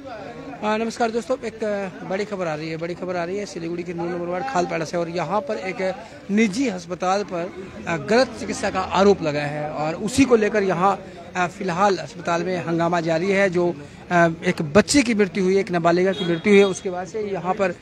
नमस्कार दोस्तों, एक बड़ी खबर आ रही है सिलीगुड़ी के 9 नंबर वार्ड खालपाड़ा से। और यहाँ पर एक निजी अस्पताल पर गलत चिकित्सा का आरोप लगा है और उसी को लेकर यहाँ फिलहाल अस्पताल में हंगामा जारी है। जो एक बच्चे की मृत्यु हुई, एक नाबालिगा की मृत्यु हुई है, उसके बाद से यहाँ पर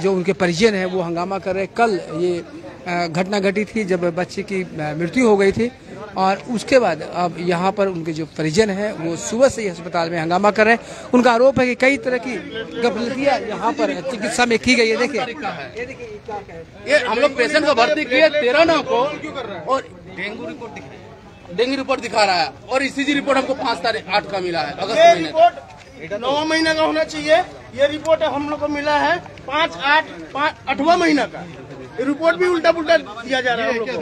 जो उनके परिजन हैं वो हंगामा कर रहे हैं। कल ये घटना घटी थी जब बच्चे की मृत्यु हो गई थी और उसके बाद अब यहाँ पर उनके जो परिजन हैं वो सुबह से ही अस्पताल में हंगामा कर रहे हैं। उनका आरोप है कि कई तरह की गलतियाँ यहाँ पर चिकित्सा में की गई है। देखिए ये हम लोग पेशेंट को भर्ती किए 13 नौ को और डेंगू रिपोर्ट दिखा रहा है और ईसीजी रिपोर्ट हमको 5 तारीख 8 का मिला है। अगस्त महीने रिपोर्ट 9 महीने का होना चाहिए। ये रिपोर्ट हम लोग को मिला है 8वां महीना का। ये रिपोर्ट भी उल्टा पुल्टा दिया जा रहा है हम लोग को।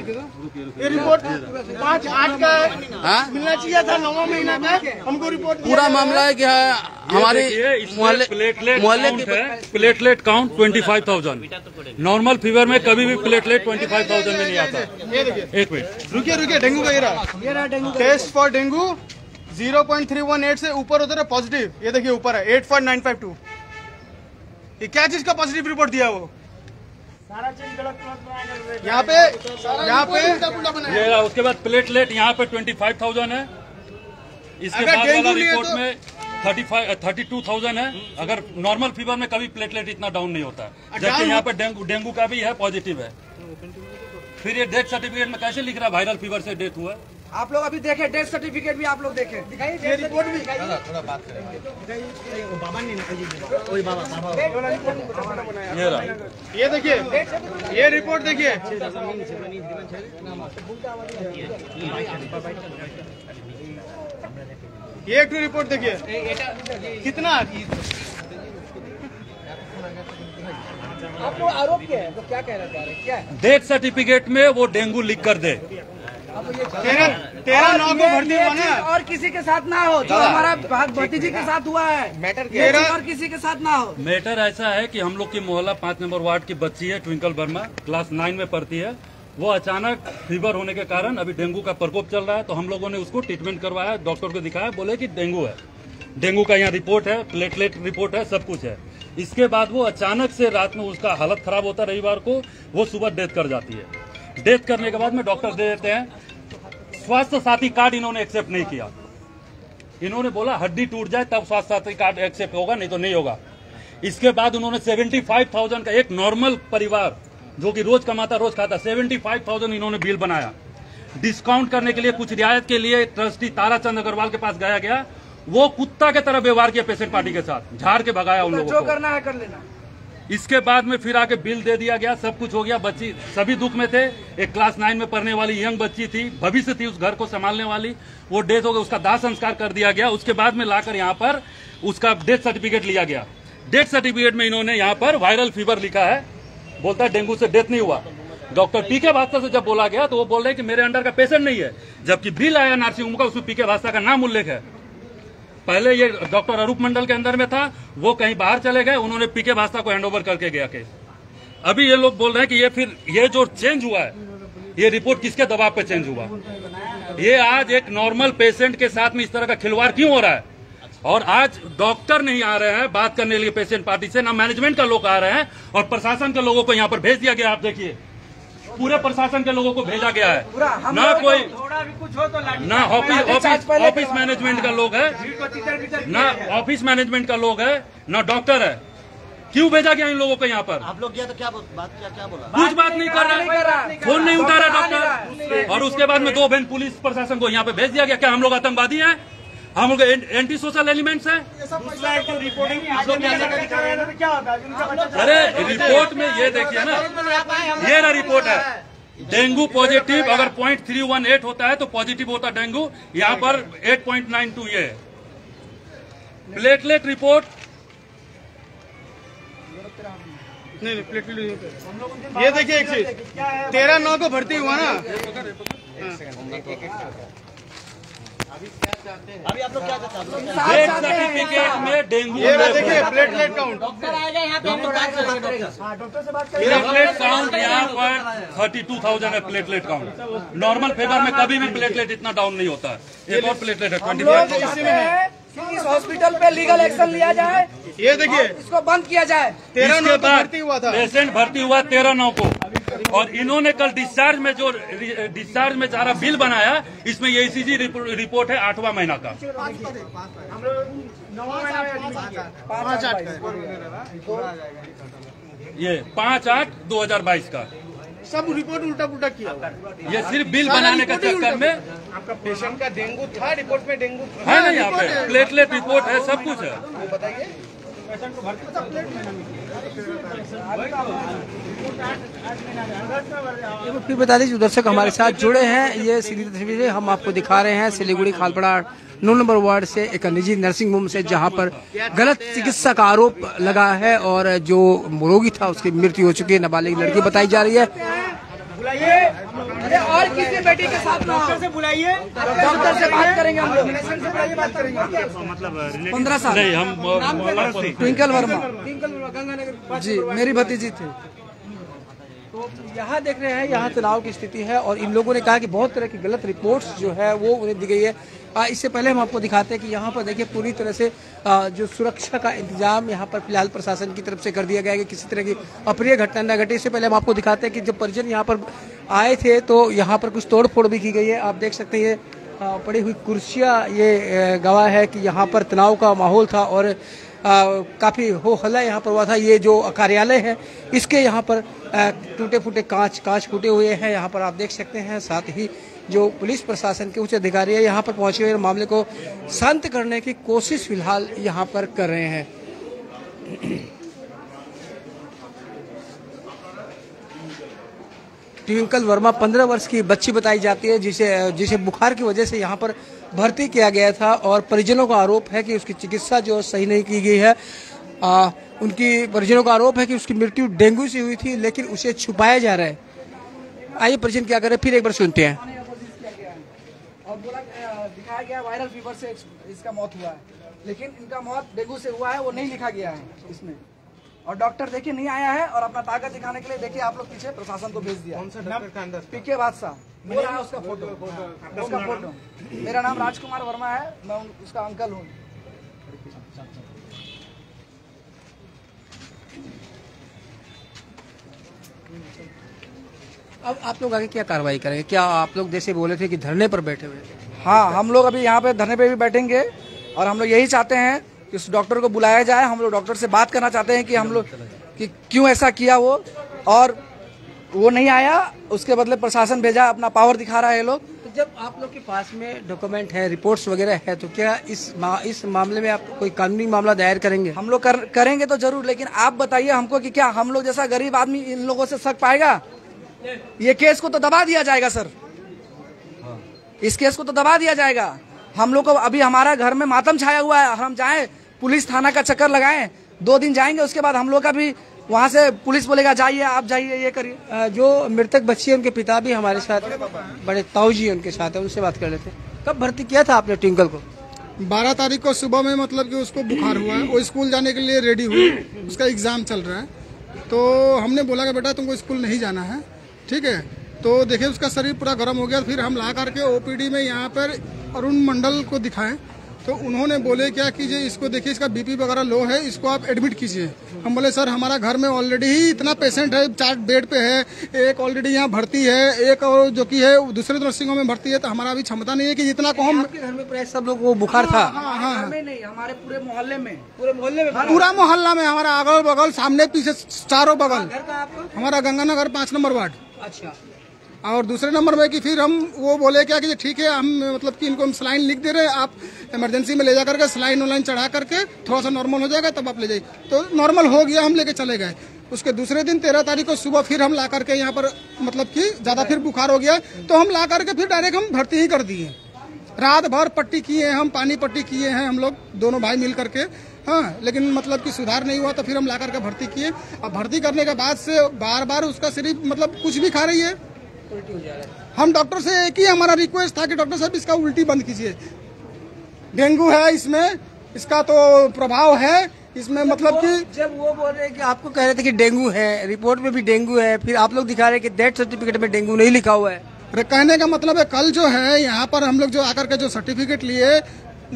ये रिपोर्ट 5-8 का मिलना चाहिए था, 9वां महीना का हमको रिपोर्ट। पूरा मामला है कि हमारे मोहल्ले की प्लेटलेट काउंट 25,000। नॉर्मल फीवर में कभी भी प्लेटलेट 25,000 में नहीं आता। एक मिनट रुकिए, डेंगू का ये रहा डेंगू टेस्ट फॉर डेंगू 0.318 से ऊपर होता है पॉजिटिव। ये देखिए ऊपर है 8.952। ये क्या चीज का पॉजिटिव रिपोर्ट दिया वो? सारा चीज गलत यहाँ पे ये उसके बाद प्लेटलेट यहाँ पे 25,000 है। इसके बाद वाला रिपोर्ट में 32,000 है। अगर नॉर्मल फीवर में कभी प्लेटलेट इतना डाउन नहीं होता है, जबकि यहाँ पे डेंगू का भी है, पॉजिटिव है। फिर ये डेथ सर्टिफिकेट में कैसे लिख रहा है वायरल फीवर से डेथ हुआ? आप लोग अभी देखें, डेथ सर्टिफिकेट भी आप लोग देखें, दिखाइए रिपोर्ट भी। थोड़ा बात करेंगे। ये देखिए, ये रिपोर्ट देखिए, ये एक रिपोर्ट देखिए कितना। आप लोग आरोप क्या है, तो क्या कह रहे हैं, क्या है? डेथ सर्टिफिकेट में वो डेंगू लिख कर दे। 13 नौ को भर्ती हुआ ना, और किसी के साथ ना हो जो हमारा भतीजी के साथ हुआ है। मैटर और किसी के साथ ना हो। मैटर ऐसा है कि हम लोग की मोहल्ला 5 नंबर वार्ड की बच्ची है, ट्विंकल वर्मा, क्लास 9 में पढ़ती है। वो अचानक फीवर होने के कारण अभी डेंगू का प्रकोप चल रहा है, तो हम लोगों ने उसको ट्रीटमेंट करवाया, डॉक्टर को दिखाया, बोले कि डेंगू है। डेंगू का यहाँ रिपोर्ट है, प्लेटलेट रिपोर्ट है, सब कुछ है। इसके बाद वो अचानक से रात में उसका हालत खराब होता है, रविवार को वो सुबह डेथ कर जाती है। डेथ करने के बाद में डॉक्टर दे देते हैं। स्वास्थ्य साथी कार्ड इन्होंने एक्सेप्ट नहीं किया। इन्होंने बोला हड्डी टूट जाए तब स्वास्थ्य साथी कार्ड एक्सेप्ट होगा, नहीं तो नहीं होगा। इसके बाद उन्होंने 75,000 का, एक नॉर्मल परिवार जो कि रोज कमाता रोज खाता, 75,000 इन्होंने बिल बनाया। डिस्काउंट करने के लिए, कुछ रियायत के लिए ट्रस्टी ताराचंद अग्रवाल के पास गया गया। वो कुत्ता के तरह व्यवहार किया पेशेंट पार्टी के साथ, झाड़ के भगाया उन लोगों को। जो करना है कर लेना। इसके बाद में फिर आके बिल दे दिया गया, सब कुछ हो गया। बच्ची सभी दुख में थे। एक क्लास 9 में पढ़ने वाली यंग बच्ची थी, भविष्य थी उस घर को संभालने वाली, वो डेथ हो गई, उसका दाह संस्कार कर दिया गया। उसके बाद में लाकर यहाँ पर उसका डेथ सर्टिफिकेट लिया गया। डेथ सर्टिफिकेट में इन्होंने यहाँ पर वायरल फीवर लिखा है, बोलता है डेंगू से डेथ नहीं हुआ। डॉक्टर पीके भास्कर से जब बोला गया तो वो बोल रहे कि मेरे अंडर का पेशेंट नहीं है, जबकि बिल आया नर्सिंग होम का, उसमें पीके भास्कर का नाम उल्लेख है। पहले ये डॉक्टर अरूप मंडल के अंदर में था, वो कहीं बाहर चले गए, उन्होंने पीके भास्कर को हैंडओवर करके गया केस। अभी ये लोग बोल रहे हैं कि ये फिर ये जो चेंज हुआ है, ये रिपोर्ट किसके दबाव पे चेंज हुआ? ये आज एक नॉर्मल पेशेंट के साथ में इस तरह का खिलवाड़ क्यों हो रहा है? और आज डॉक्टर नहीं आ रहे हैं बात करने के लिए पेशेंट पार्टी से, ना मैनेजमेंट का लोग आ रहे हैं और प्रशासन के लोगों को यहाँ पर भेज दिया गया। आप देखिए, पूरे प्रशासन के लोगों को भेजा गया है, ना कोई ना ऑफिस मैनेजमेंट का लोग है, ना ऑफिस मैनेजमेंट का लोग है, ना डॉक्टर है। क्यों भेजा गया इन लोगों को यहाँ पर? आप लोग गया तो क्या बोला? कुछ बात नहीं कर रहा, फोन नहीं उठा रहा डॉक्टर। और उसके बाद में 2 बहन पुलिस प्रशासन को यहाँ पे भेज दिया गया। क्या हम लोग आतंकवादी हैं? हम लोग एंटी सोशल एलिमेंट्स हैं? अरे रिपोर्ट में ये देखिए ना, ये ना रिपोर्ट है, डेंगू पॉजिटिव अगर 0.318 होता है तो पॉजिटिव होता डेंगू। यहाँ पर 8.92 ये है। प्लेटलेट रिपोर्ट नहीं प्लेटलेट ये देखिए एक चीज 13 नौ को भर्ती हुआ ना। अभी आप लोग क्या चाहते हैं? डेथ सर्टिफिकेट में डेंगू, ये देखिए प्लेटलेट काउंट। डॉक्टर आएगा यहाँ पे, हम लोग बात करेंगे। प्लेटलेट काउंट यहाँ पर 32,000 है प्लेटलेट काउंट। नॉर्मल फीवर में कभी भी प्लेटलेट इतना डाउन नहीं होता है। एक और प्लेटलेट है 25,000। इस हॉस्पिटल पे लीगल एक्शन लिया जाए, ये देखिए इसको बंद किया जाए। 13 इसके नौ को बाद भर्ती हुआ था। पेशेंट भर्ती हुआ 13/9 को, और इन्होंने कल डिस्चार्ज में जो डिस्चार्ज में सारा बिल बनाया, इसमें ये ECG रिपोर्ट है 8वां महीना का। 5/8 ये 5/8/2022 का, सब रिपोर्ट उल्टा पुल्टा किया। ये सिर्फ बिल बनाने के चक्कर में आपका पेशेंट का डेंगू था, रिपोर्ट में डेंगू है ना, यहाँ पे प्लेटलेट रिपोर्ट है, सब कुछ है। बताइए। फिर बता दीजिए, दर्शक हमारे साथ जुड़े हैं, ये सीधी तस्वीरें हम आपको दिखा रहे हैं सिलीगुड़ी खालपड़ा 9 नंबर वार्ड से, एक निजी नर्सिंग होम से, जहां पर गलत चिकित्सा का आरोप लगा है और जो रोगी था उसकी मृत्यु हो चुकी है। नाबालिग लड़की बताई जा रही है। अरे और किसी बेटी के साथ डॉक्टर से बुलाइए, डॉक्टर से बात करेंगे हम लोग। 15 साल नहीं, हम ट्विंकल वर्मा गंगानगर जी मेरी भतीजी थी। तो यहाँ देख रहे हैं, यहाँ तनाव की स्थिति है और इन लोगों ने कहा कि बहुत तरह की गलत रिपोर्ट्स जो है वो उन्हें दी गई है। इससे पहले हम आपको दिखाते हैं कि यहाँ पर देखिए पूरी तरह से जो सुरक्षा का इंतजाम यहाँ पर फिलहाल प्रशासन की तरफ से कर दिया गया है कि किसी तरह की अप्रिय घटना न घटे। इससे पहले हम आपको दिखाते हैं कि जब परिजन यहाँ पर आए थे तो यहाँ पर कुछ तोड़फोड़ भी की गई है। आप देख सकते हैं ये पड़ी हुई कुर्सियाँ ये गवाह है कि यहाँ पर तनाव का माहौल था और काफ़ी हो हल्ला यहाँ पर हुआ था। ये जो कार्यालय है इसके यहाँ पर टूटे फूटे कांच फूटे हुए हैं, यहाँ पर आप देख सकते हैं। साथ ही जो पुलिस प्रशासन के उच्च अधिकारी है यहाँ पर पहुंचे हुए मामले को शांत करने की कोशिश फिलहाल यहाँ पर कर रहे हैं। ट्विंकल वर्मा 15 वर्ष की बच्ची बताई जाती है जिसे बुखार की वजह से यहाँ पर भर्ती किया गया था और परिजनों का आरोप है कि उसकी चिकित्सा जो सही नहीं की गई है। उनकी परिजनों का आरोप है कि उसकी मृत्यु डेंगू से हुई थी, लेकिन उसे छुपाया जा रहा है। आइए परिजन क्या करे, फिर एक बार सुनते हैं। और बोला दिखाया गया वायरल फीवर से इसका मौत हुआ है, लेकिन इनका मौत डेंगू से हुआ है वो नहीं लिखा गया है इसमें। और डॉक्टर देखिए नहीं आया है और अपना ताकत दिखाने के लिए देखिए आप लोग पीछे प्रशासन को भेज दिया। पीके बादशाह वो रहा उसका फोटो। मेरा नाम राजकुमार वर्मा है, मैं उसका अंकल हूँ। अब आप लोग आगे क्या कार्रवाई करेंगे? क्या आप लोग जैसे बोले थे कि धरने पर बैठे हुए थे? हाँ, हम लोग अभी यहाँ पे धरने पे भी बैठेंगे और हम लोग यही चाहते हैं कि उस डॉक्टर को बुलाया जाए। हम लोग डॉक्टर से बात करना चाहते हैं कि हम लोग कि क्यों ऐसा किया वो, और वो नहीं आया, उसके बदले प्रशासन भेजा, अपना पावर दिखा रहा है ये लोग। तो जब आप लोग के पास में डॉक्यूमेंट है, रिपोर्ट्स वगैरह है, तो क्या इस मामले में आप कोई कानूनी मामला दायर करेंगे? हम लोग करेंगे तो जरूर, लेकिन आप बताइए हमको कि क्या हम लोग जैसा गरीब आदमी इन लोगों से शक पाएगा? ये केस को तो दबा दिया जाएगा सर, इस केस को तो दबा दिया जाएगा। हम लोग को अभी हमारा घर में मातम छाया हुआ है, हम जाएं पुलिस थाना का चक्कर लगाएं, 2 दिन जाएंगे, उसके बाद हम लोग का भी वहाँ से पुलिस बोलेगा जाइए आप जाइए ये करिए। जो मृतक बच्ची है उनके पिता भी हमारे साथ, बड़े ताऊ जी उनके साथ है, उनसे बात कर लेते हैं। कब भर्ती किया था आपने ट्विंकल को? 12 तारीख को सुबह में, मतलब कि उसको बुखार हुआ है, वो स्कूल जाने के लिए रेडी हुई, उसका एग्जाम चल रहा है, तो हमने बोला कि बेटा तुमको स्कूल नहीं जाना है, ठीक है। तो देखिए उसका शरीर पूरा गर्म हो गया, फिर हम ला करके ओपीडी में यहाँ पर अरुण मंडल को दिखाएं, तो उन्होंने बोले क्या कीजिए, इसको देखिए इसका बीपी वगैरह लो है, इसको आप एडमिट कीजिए। हम बोले सर हमारा घर में ऑलरेडी ही इतना पेशेंट है, 4 बेड पे है, एक ऑलरेडी यहाँ भर्ती है, एक और जो कि है दूसरे नर्सिंग होम में भर्ती है, तो हमारा अभी क्षमता नहीं है कि जितना को हम। आपके घर में प्राय सब लोग वो बुखार था? हाँ, नहीं, हमारे पूरे मोहल्ले में पूरा मोहल्ला में, हमारा अगल बगल सामने पीछे चारों बगल। हमारा गंगानगर 5 नंबर वार्ड। अच्छा। और दूसरे नंबर में कि फिर हम वो बोले क्या कि ठीक है, हम मतलब कि इनको हम सलाइन लिख दे रहे हैं, आप इमरजेंसी में ले जा करके सलाइन ऑनलाइन चढ़ा करके थोड़ा सा नॉर्मल हो जाएगा तब आप ले जाइए। तो नॉर्मल हो गया, हम लेके चले गए। उसके दूसरे दिन 13 तारीख को सुबह फिर हम ला करके यहाँ पर मतलब कि ज्यादा फिर बुखार हो गया, तो हम ला करके फिर डायरेक्ट हम भर्ती ही कर दिए। रात भर पट्टी किए हम, पानी पट्टी किए हैं हम लोग दोनों भाई मिल करके, हाँ, लेकिन मतलब कि सुधार नहीं हुआ, तो फिर हम ला करके भर्ती किए। अब भर्ती करने के बाद से बार बार उसका शरीर मतलब कुछ भी खा रही है। हम डॉक्टर से एक ही हमारा रिक्वेस्ट था कि डॉक्टर साहब इसका उल्टी बंद कीजिए, डेंगू है इसमें, इसका तो प्रभाव है इसमें। मतलब कि जब वो बोल रहे कि आपको कह रहे थे कि डेंगू है, रिपोर्ट में भी डेंगू है, फिर आप लोग दिखा रहे कि डेथ सर्टिफिकेट में डेंगू नहीं लिखा हुआ है। कहने का मतलब है कल जो है यहाँ पर हम लोग जो आकर के जो सर्टिफिकेट लिए,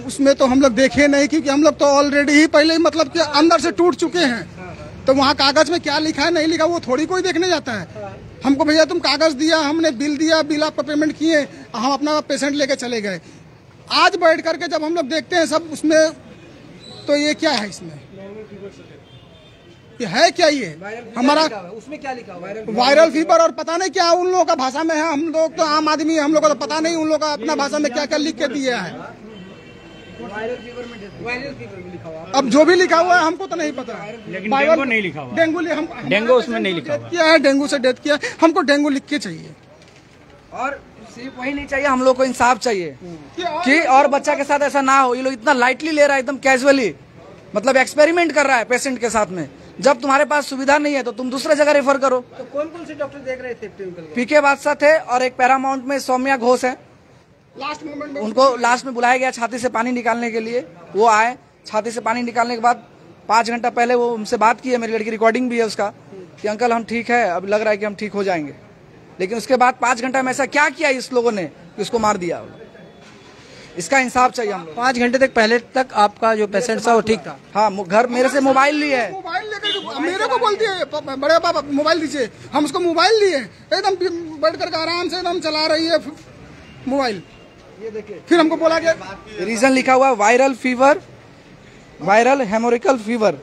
उसमें तो हम लोग देखे नहीं, क्योंकि हम लोग तो ऑलरेडी ही पहले ही मतलब कि अंदर से टूट चुके हैं। तो वहाँ कागज में क्या लिखा है नहीं लिखा वो थोड़ी कोई देखने जाता है। हमको भैया तुम कागज दिया, हमने बिल दिया, बिल आपका पेमेंट किए, हम अपना पेशेंट लेके चले गए। आज बैठ करके जब हम लोग देखते हैं सब उसमें, तो ये क्या है, इसमें ये है क्या, ये हमारा उसमें क्या लिखा हुआ है? वायरल फीवर और पता नहीं क्या उन लोगों का भाषा में है। हम लोग तो आम आदमी, हम लोग को तो पता नहीं उन लोगों का अपना भाषा में क्या क्या लिख के दिया है। वायरल फीवर में लिखा हुआ है। अब जो भी लिखा हुआ है हमको तो नहीं पता, लेकिन डेंगू नहीं लिखा हुआ। डेंगू उसमें नहीं लिखा हुआ है। डेंगू से डेथ किया, हमको डेंगू लिख के चाहिए। और सिर्फ वही नहीं चाहिए, हम लोग को इंसाफ चाहिए कि और बच्चा के साथ ऐसा ना हो। ये लोग इतना लाइटली ले रहा है, एकदम कैजुअली, मतलब एक्सपेरिमेंट कर रहा है पेशेंट के साथ में। जब तुम्हारे पास सुविधा नहीं है तो तुम दूसरे जगह रेफर करो। तो कौन कौन से डॉक्टर देख रहे थे ट्विंकल? पीके बादशाह थे और एक पैरामाउंट में सौम्या घोष है। लास्ट मोमेंट में उनको लास्ट में बुलाया गया छाती से पानी निकालने के लिए। वो आए, छाती से पानी निकालने के बाद 5 घंटा पहले वो उनसे बात की है, मेरी लड़की रिकॉर्डिंग भी है उसका, कि अंकल हम ठीक है, अब लग रहा है कि हम ठीक हो जाएंगे। लेकिन उसके बाद 5 घंटा में ऐसा क्या किया इस लोगों ने कि उसको मार दिया। इसका इंसाफ चाहिए हम लोग। 5 घंटे तक पहले तक आपका जो पेशेंट था वो ठीक था? हाँ, घर मेरे से मोबाइल लिए है। मोबाइल लेकर मेरे को बोलती है बड़े पापा मोबाइल दीजिए, हम उसको मोबाइल लिए, एकदम बैठ करके आराम से एकदम चला रही है मोबाइल। ये देखिए, फिर हमको बोला कि रीजन लिखा हुआ viral fever, viral haemorrhagic fever,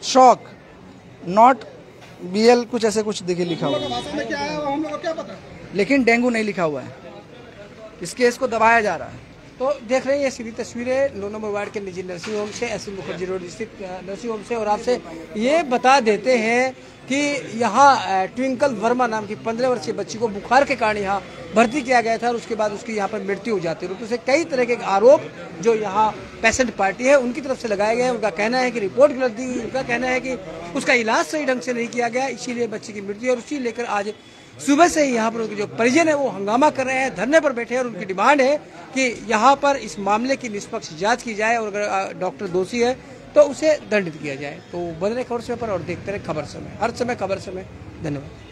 shock, not BL, कुछ ऐसे कुछ देखिए लिखा हुआ है। भाषा में क्या है वो हम लोग को क्या पता। लेकिन डेंगू नहीं लिखा हुआ है। इस केस को दबाया जा रहा है। तो देख रहे हैं ये सीधी तस्वीरें 9 नंबर वार्ड के निजी नर्सिंग होम से, एसएम मुखर्जी रोड स्थित नर्सिंग होम से। और आपसे ये बता देते हैं कि यहाँ ट्विंकल वर्मा नाम की 15 वर्षीय बच्ची को बुखार के कारण यहाँ भर्ती किया गया था और उसके बाद उसकी यहाँ पर मृत्यु हो जाती है। तो कई तरह के आरोप जो यहाँ पेशेंट पार्टी है उनकी तरफ से लगाए गए हैं। उनका कहना है कि रिपोर्ट गलत दी, उनका कहना है कि उसका इलाज सही ढंग से नहीं किया गया, इसीलिए बच्ची की मृत्यु। और उसी लेकर आज सुबह से ही यहाँ पर उनके जो परिजन है वो हंगामा कर रहे हैं, धरने पर बैठे हैं। और उनकी डिमांड है कि यहाँ पर इस मामले की निष्पक्ष जांच की जाए और अगर डॉक्टर दोषी है तो उसे दंडित किया जाए। तो बन रहे खबर समय पर और देखते रहे खबर समय, हर समय खबर समय। धन्यवाद।